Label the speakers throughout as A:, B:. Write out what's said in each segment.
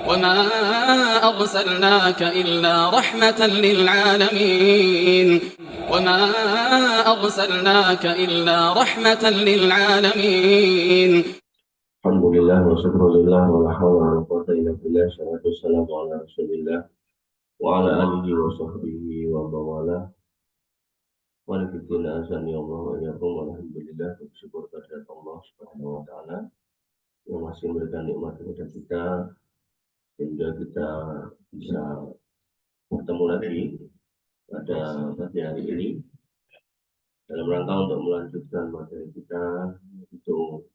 A: وما أرسلناك إلا رحمة للعالمين وما أرسلناك إلا رحمة للعالمين.
B: الحمد لله والشكر لله ولا حول ولا قوة إلا بالله. الصلاة والسلام على رسول الله وعلى آله وصحبه ومن والاه. Waalaikumsalam warahmatullahi Alhamdulillah, bersyukur kepada Allah Subhanahu wa taala yang masih memberikan nikmat kepada kita sehingga kita bisa bertemu lagi pada pagi hari ini dalam rangka untuk melanjutkan materi kita itu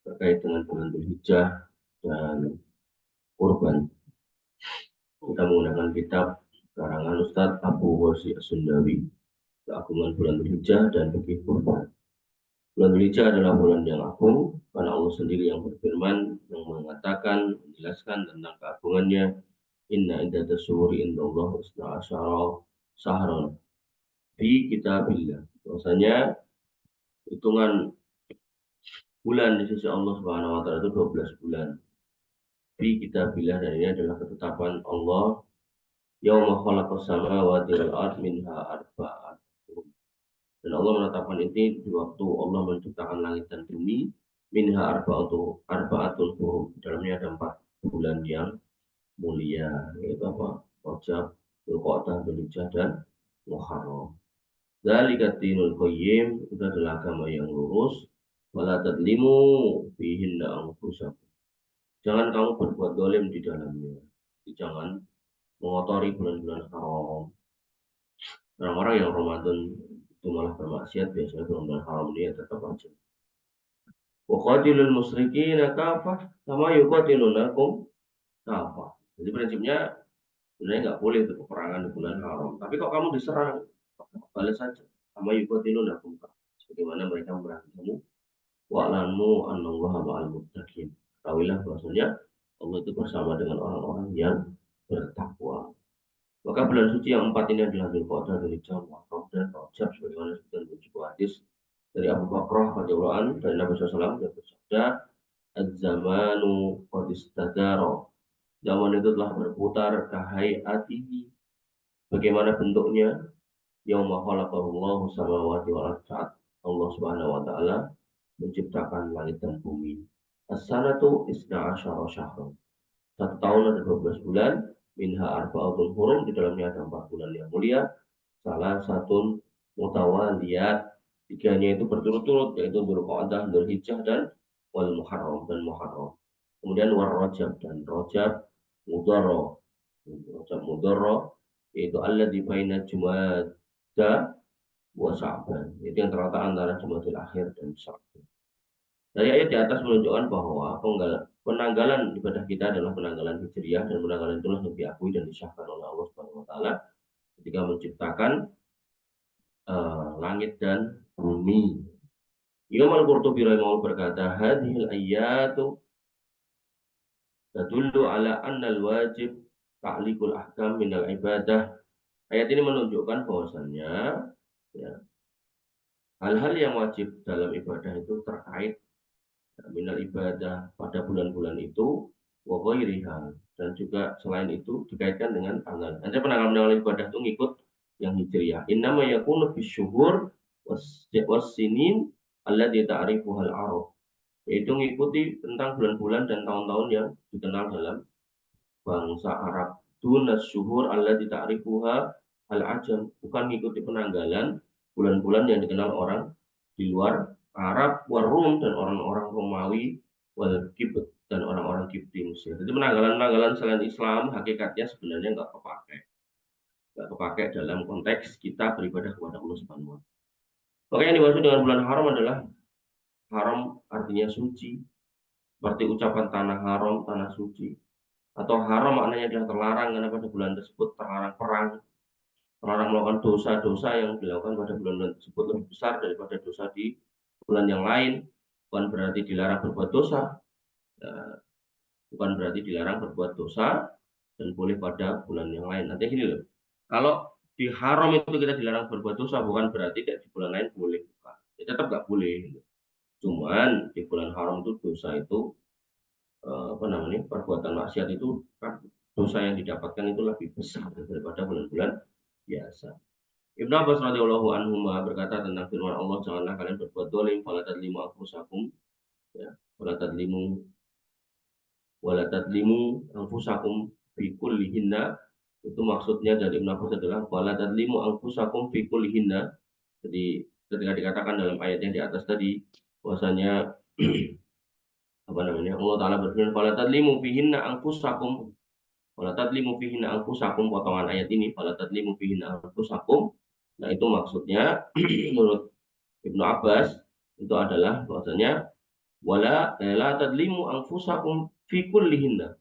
B: terkait dengan bulan Dzulhijjah dan kurban. Kita menggunakan kitab karangan Ustadz Abu Wasi As-Sundawi, Keagungan Bulan Dzulhijjah dan Fikih Kurban. Bulan Dzulhijjah adalah bulan yang agung karena Allah sendiri yang berfirman, yang mengatakan, menjelaskan tentang keagungannya. Inna iddatas syuhuri indallah isna asyara sahran fi kitabillah. Bahwasanya hitungan bulan di sisi Allah Subhanahu wa taala itu 12 bulan. Fi kitabillah, dan ini adalah ketetapan Allah. Yauma khalaqas samawati wal ardh minha arba'at. Dan Allah menetapkan ini di waktu Allah menciptakan langit dan bumi. Minha arba'atun hurum. Dalamnya ada 4 bulan yang mulia, yaitu apa? Rajab, Dzulqa'dah, Dzulhijjah dan Muharram. Dzalika dinul qayyim, itu adalah agama yang lurus. Wala tadlimu fihinna anfusakum. Jangan kamu berbuat dolim di dalamnya. Jangan mengotori bulan-bulan haram. Orang-orang yang Ramadan itu malah bermaksiat, biasanya bulan-bulan haram ini tetap aja. Wa qatilul musyrikina kafah kama yuqatilunakum kafah. Jadi prinsipnya sebenarnya nggak boleh itu peperangan di bulan haram. Tapi kok kamu diserang, balas saja. Kama yuqatilunakum kafah. Sebagaimana mereka memerangi kamu. Wa'lamu annallaha ma'al muttaqin. Tahuilah bahwasanya Allah itu bersama dengan orang-orang yang bertakwa. Maka bulan suci yang 4 ini adalah Dzulqa'dah, Dzulhijjah, Muharram dan Rajab, sebagaimana disebutkan dalam sebuah hadis dari Abu Bakrah radhiyallahu anhu dari Nabi SAW yang bersabda, "Az-zamanu qad istadara." Zaman itu telah berputar kahayatihi, bagaimana bentuknya, yauma khalaqallahu samawati wal ardh. Allah Subhanahu wa taala menciptakan langit dan bumi. As-sanatu isna asyara syahran. 1 tahun ada 12 bulan. Minha arba'atun hurum, di dalamnya ada 4 bulan yang mulia. Salah satu mutawaliyat, 3-nya itu berturut-turut, yaitu Dzulqa'dah, Dzulhijjah dan wal Muharram dan Muharram. Kemudian war Rajab dan Rajab Mudharra. Rajab Mudharra yaitu alladzi baina Jumada wa Sya'ban, itu yang terletak antara Jumadil Akhir dan Sya'ban. Dari ayat di atas menunjukkan bahwa penanggalan ibadah kita adalah penanggalan Hijriyah, dan penanggalan itulah yang diakui dan disahkan oleh Allah Subhanahu wa taala ketika menciptakan langit dan bumi. Imam Al-Qurtubi rahimahullah berkata, hadhil ayatu tadullu ala anna al-wajib ta'liqul ahkam minal ibadah. Ayat ini menunjukkan bahwasannya ya, hal-hal yang wajib dalam ibadah itu terkait minal ibadah pada bulan-bulan itu wa ghairiha, dan juga selain itu dikaitkan dengan tanggal. Nanti penanggalan ibadah itu ngikut yang hijriyah. Innama yakunu bisyuhur was-sinin allati ta'rifuhal arab. Yaitu ngikuti tentang bulan-bulan dan tahun-tahun yang dikenal dalam bangsa Arab. Dunas syuhur allati ta'rifuha al-ajam, bukan ngikuti penanggalan bulan-bulan yang dikenal orang di luar Arab, Warum, dan orang-orang Romawi, wal Kibt, dan orang-orang Kipti Mesir. Jadi penanggalan-penanggalan selain Islam hakikatnya sebenarnya nggak kepakai dalam konteks kita beribadah kepada Allah Subhanahu wa taala. Maka yang dimaksud dengan bulan haram adalah haram artinya suci, seperti ucapan tanah haram, tanah suci. Atau haram maknanya adalah terlarang, karena pada bulan tersebut terlarang perang, terlarang melakukan dosa-dosa yang dilakukan pada bulan tersebut lebih besar daripada dosa di bulan yang lain. Bukan berarti dilarang berbuat dosa, bukan berarti dilarang berbuat dosa dan boleh pada bulan yang lain. Nanti gini loh, kalau di haram itu kita dilarang berbuat dosa, bukan berarti di bulan lain boleh, bukan. Ya, tetap nggak boleh. Cuman di bulan haram itu dosa itu perbuatan maksiat itu kan dosa yang didapatkan itu lebih besar daripada bulan-bulan biasa. Ibnu Abbas radhiyallahu anhu berkata tentang firman Allah, janganlah kalian berbuat dolim, wala tadlimu anfusakum, ya, wala tadlimu anfusakum fi kullihinna. Itu maksudnya dari Ibnu Abbas adalah wala tadlimu anfusakum fi kullihinna. Jadi ketika dikatakan dalam ayat yang di atas tadi bahwasanya Allah Ta'ala berfirman wala tadlimu fihinna anfusakum, wala tadlimu fihinna anfusakum, potongan ayat ini wala tadlimu fihinna anfusakum. Nah itu maksudnya menurut Ibnu Abbas itu adalah bahwasanya wala la tadlimu anfusakum fi kullihinna.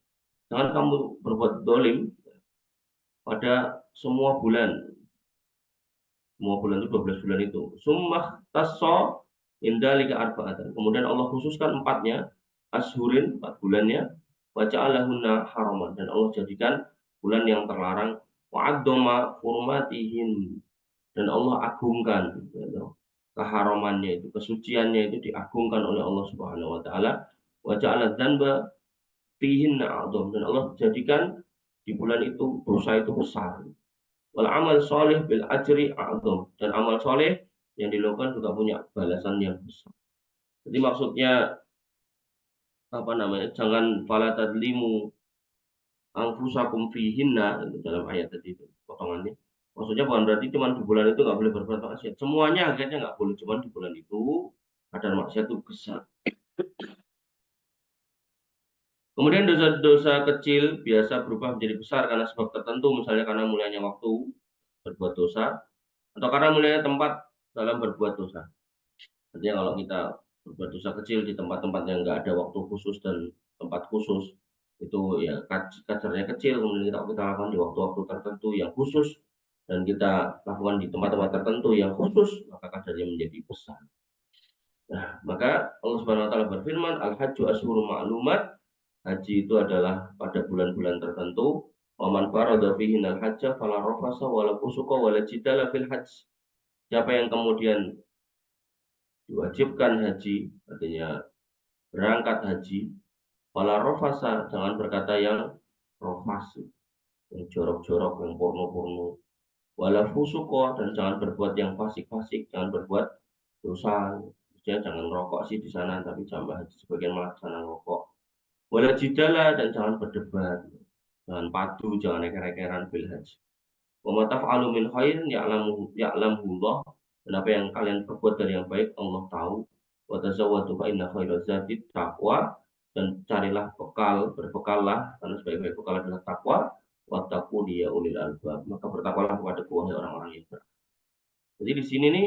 B: Jangan kamu berbuat dolim pada semua bulan. Semua bulan itu 12 bulan itu. Summah tasso indalika arba'atan. Kemudian Allah khususkan empatnya, ashurin 4 bulannya, wa ja'alahunna haraman, dan Allah jadikan bulan yang terlarang, wa'addoma hurmatihin, dan Allah agungkan keharamannya itu, kesuciannya itu diagungkan oleh Allah Subhanahu wa taala. Wa ja'ala dzanba fihinna a'dzam, dan Allah jadikan di bulan itu dosa itu besar. Wal amal soleh bil ajri a'dzam, dan amal soleh yang dilakukan juga punya balasan yang besar. Jadi maksudnya jangan fala tadlimu anfusakum fihinna, dalam ayat tadi itu potongannya. Maksudnya bukan berarti cuma di bulan itu nggak boleh berbuat maksiat. Semuanya akhirnya nggak boleh, cuma di bulan itu ada maksiat itu besar. Kemudian dosa-dosa kecil biasa berubah menjadi besar karena sebab tertentu, misalnya karena mulainya waktu berbuat dosa, atau karena mulainya tempat dalam berbuat dosa. Artinya kalau kita berbuat dosa kecil di tempat-tempat yang nggak ada waktu khusus dan tempat khusus, itu ya kadarnya kecil, kemudian kita lakukan di waktu-waktu tertentu yang khusus, dan kita lakukan di tempat-tempat tertentu yang khusus, maka kadarnya menjadi besar. Nah, maka Allah Subhanahu wa taala berfirman, al-hajju asyhurun ma'lumat, haji itu adalah pada bulan-bulan tertentu. Wa man farada fihinal hajja fala rafasa wala fusuqa wala jidala fil hajj. Siapa yang kemudian diwajibkan haji, artinya berangkat haji, wala rafasa, jangan berkata yang rofas, yang jorok-jorok, yang porno-porno, wala fusuqa, dan jangan berbuat yang fasik-fasik, jangan berbuat dosa. Jangan rokok sih di sana, tapi jamaah haji sebagian malah sana rokok. Wala jidala, dan jangan berdebat, jangan padu, jangan eker-ekeran bil haji. Wa ma taf'alu min khairin ya'lamuhu Allah, dan apa yang kalian perbuat dari yang baik Allah tahu. Wa tazawwadu fa inna khairaz zadi taqwa, dan carilah bekal, berbekallah, karena sebaik-baik bekal adalah takwa. Wattaqu ya ulil albab, maka bertakwalah kepada wahai orang-orang yang berakal. Jadi di sini nih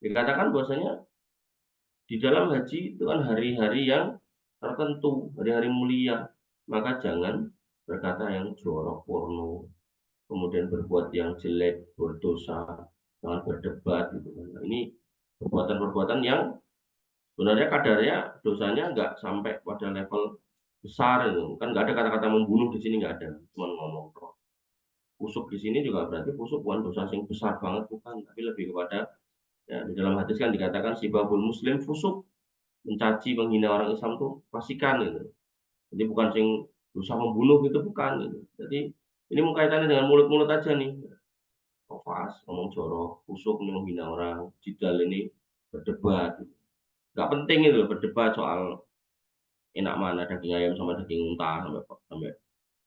B: dikatakan bahwasanya di dalam haji itu kan hari-hari yang tertentu, hari-hari mulia, maka jangan berkata yang jorok, porno, kemudian berbuat yang jelek, berdosa, jangan berdebat gitu kan. Nah, ini perbuatan-perbuatan yang sebenarnya kadarnya dosanya nggak sampai pada level besar itu. Kan nggak ada kata-kata membunuh di sini, nggak ada, cuma ngomong kok. Pusuk di sini juga berarti pusuk bukan dosa yang besar banget, bukan, tapi lebih kepada ya, di dalam hadis kan dikatakan sibabul muslim fusuk, mencaci menghina orang Islam tuh fasikan gitu. Jadi bukan sing dosa membunuh itu, bukan gitu. Jadi ini kaitannya dengan mulut-mulut aja nih. Kofas, ngomong jorok, busuk, menghina orang, jidal ini berdebat. Nggak penting itu berdebat soal enak mana daging ayam sama daging unta, sampai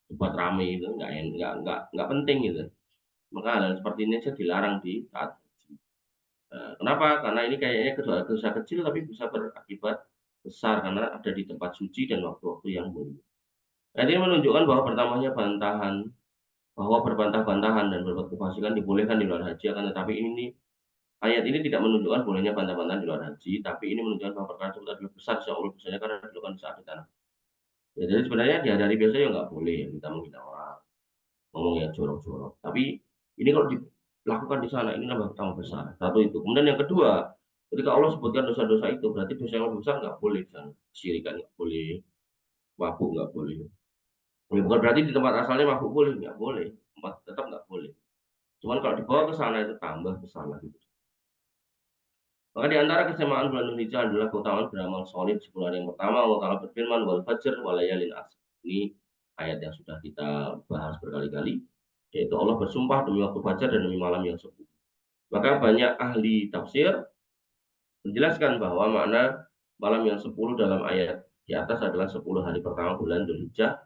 B: debat rame itu nggak penting gitu. Maka hal seperti ini saja dilarang di saat haji. Kenapa? Karena ini kayaknya dosa kecil tapi bisa berakibat besar karena ada di tempat suci dan waktu-waktu yang mulia. Nah, ini menunjukkan bahwa pertamanya bahwa berbantah-bantahan dan berbuat kefasikan dibolehkan di luar haji, akan tetapi ini ayat ini tidak menunjukkan bolehnya bantah-bantahan di luar haji, tapi ini menunjukkan bahwa perkara tersebut adalah besar secara Allah besarnya karena dilakukan saat di tanah. Ya, jadi sebenarnya di hari-hari biasa ya nggak boleh ya kita menghina orang, ngomong yang jorok-jorok. Tapi ini kalau dilakukan di sana ini nambah tambah besar. Satu itu. Kemudian yang kedua, ketika Allah sebutkan dosa-dosa itu berarti dosa yang lebih besar nggak boleh di sana. Syirikan nggak boleh, mabuk nggak boleh. Ya, bukan berarti di tempat asalnya mabuk boleh, nggak boleh. Tempat tetap nggak boleh. Cuman kalau dibawa ke sana itu tambah besar lagi. Maka di antara kesamaan bulan Dzulhijjah adalah keutamaan beramal solid 10 hari yang pertama. Allah Ta'ala berfirman, wal fajr wa layalin ashr. Ini ayat yang sudah kita bahas berkali-kali, yaitu Allah bersumpah demi waktu fajar dan demi malam yang 10. Maka banyak ahli tafsir menjelaskan bahwa makna malam yang 10 dalam ayat di atas adalah 10 hari pertama bulan Dzulhijjah,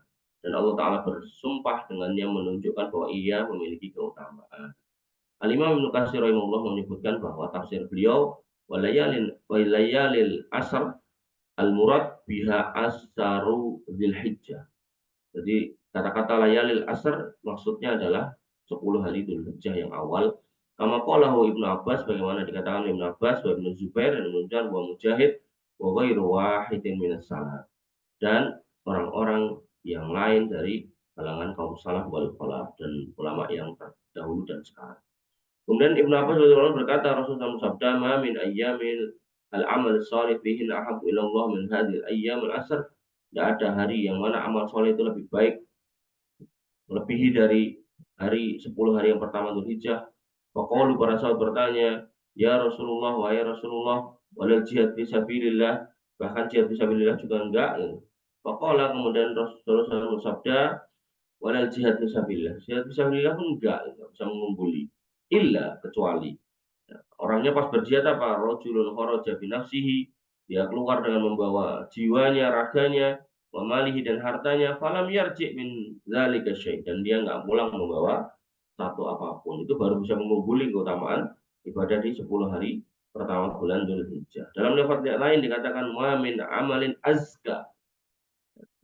B: dan Allah Ta'ala bersumpah dengannya menunjukkan bahwa ia memiliki keutamaan. Al-Imam Ibnu Katsir rahimahullah menyebutkan bahwa tafsir beliau walayalil asr al-murad biha asharu dzulhijjah. Jadi kata-kata layalil asr maksudnya adalah 10 hari Dzulhijjah yang awal. Kama qalahu Ibnu Abbas, bagaimana dikatakan Ibnu Abbas, wa Ibnu Zubair, dan Munjar, wa Mujahid, wa ghairu wahidin minas salaf. Dan orang-orang yang lain dari kalangan kaum salaf wal khalaf dan ulama yang terdahulu dan sekarang. Kemudian Ibnu Abbas berkata, Rasulullah bersabda, "Ma min ayyamil al-amal salih fihin ahabbu ila Allah min hadhil ayyam al-asr." Tidak ada hari yang mana amal soleh itu lebih baik, melebihi dari 10 hari yang pertama Dzulhijjah. Faqalu, para sahabat bertanya, "Ya Rasulullah, wahai Rasulullah, walal jihad fisabilillah." Bahkan jihad fisabilillah juga enggak. Faqala, kemudian Rasulullah bersabda, walal jihad fisabilillah. Jihad fisabilillah pun enggak bisa mengumpuli. Illa, kecuali orangnya pas berjihad apa? Rajulun kharaja bi nafsihi, dia keluar dengan membawa jiwanya, raganya, wa malihi, dan hartanya, falam yarji min dzalika syai', dan dia enggak pulang membawa satu apapun. Itu baru bisa mengumpuli keutamaan ibadah di 10 hari pertama bulan Dzulhijjah. Dalam lafaz lain dikatakan, wa min amalin azka.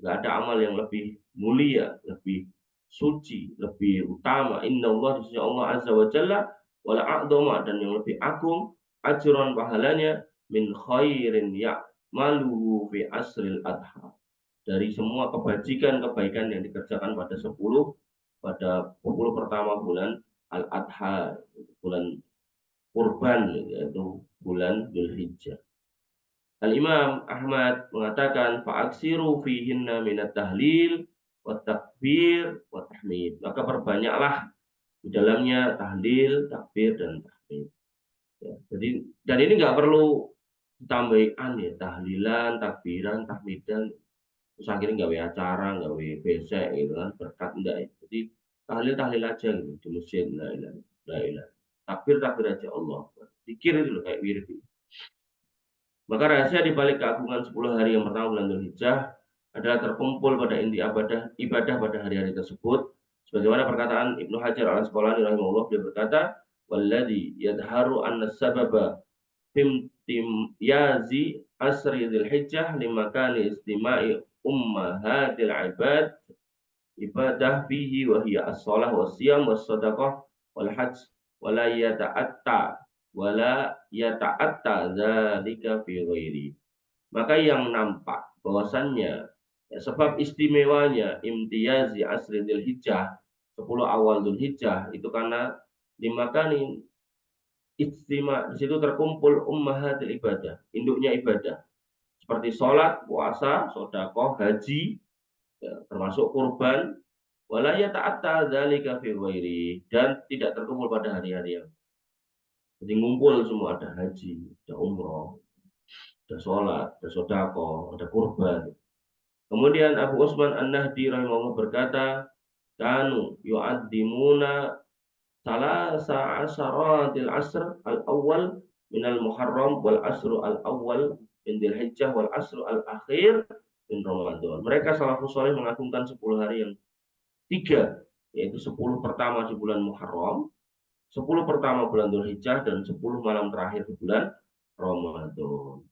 B: Enggak ada amal yang lebih mulia, lebih suci, lebih utama. Inna Allah, di sisi Allah Azza wa Jalla, wala a'doma, dan yang lebih agung, ajran pahalanya, min khairin ya'maluhu fi asril adha. Dari semua kebajikan-kebaikan yang dikerjakan pada 10 pertama bulan Al-Adha, bulan kurban, yaitu bulan Dzulhijjah. Al-Imam Ahmad mengatakan, fa'aksiru fihinna minat tahlil wa takbir wa tahmid. Maka perbanyaklah di dalamnya tahlil, takbir, dan tahmid. Ya, jadi, dan ini nggak perlu ditambahin ya, tahlilan, takbiran, tahmidan. Terus akhirnya nggak acara, nggak besek gitu kan, berkat enggak ya. Jadi tahlil aja gitu di masjid, la ilaha. Takbir aja Allah. Dikir itu loh kayak wirid. Maka rahasia di balik keagungan 10 hari yang pertama bulan Dzulhijjah adalah terkumpul pada inti ibadah pada hari-hari tersebut. Sebagaimana perkataan Ibnu Hajar al-Asqalani rahimahullah, dia berkata, "Walladzi yadharu anna sababa yazi asri Dzulhijjah limakani istima'i ummahatil ibadah fihi wa hiya as-shalah was-siyam was-shadaqah wal hajj wa la yata'atta dzalika fi ghairi." Maka yang nampak bahwasannya sebab istimewanya imtiyazi asri Dzulhijjah, 10 awal Dzulhijjah, itu karena dimakani istima, di situ terkumpul ummahatil ibadah, induknya ibadah, seperti sholat, puasa, sedekah, haji, ya, termasuk kurban, wala yata'atta dzalika fi ghairi, dan tidak terkumpul pada hari-hari yang. Jadi ngumpul semua, ada haji, ada umroh, ada sholat, ada sedekah, ada kurban. Kemudian Abu Utsman An-Nahdi rahimahullah berkata, kanu yu'addimuna salasa asyaratil asr al-awwal minal Muharram wal asru al-awwal min Dzulhijjah wal asru al-akhir min Ramadan. Mereka salafus saleh mengagungkan 10 hari yang 3, yaitu 10 pertama di bulan Muharram, 10 pertama bulan Dzulhijjah, dan 10 malam terakhir di bulan Ramadan.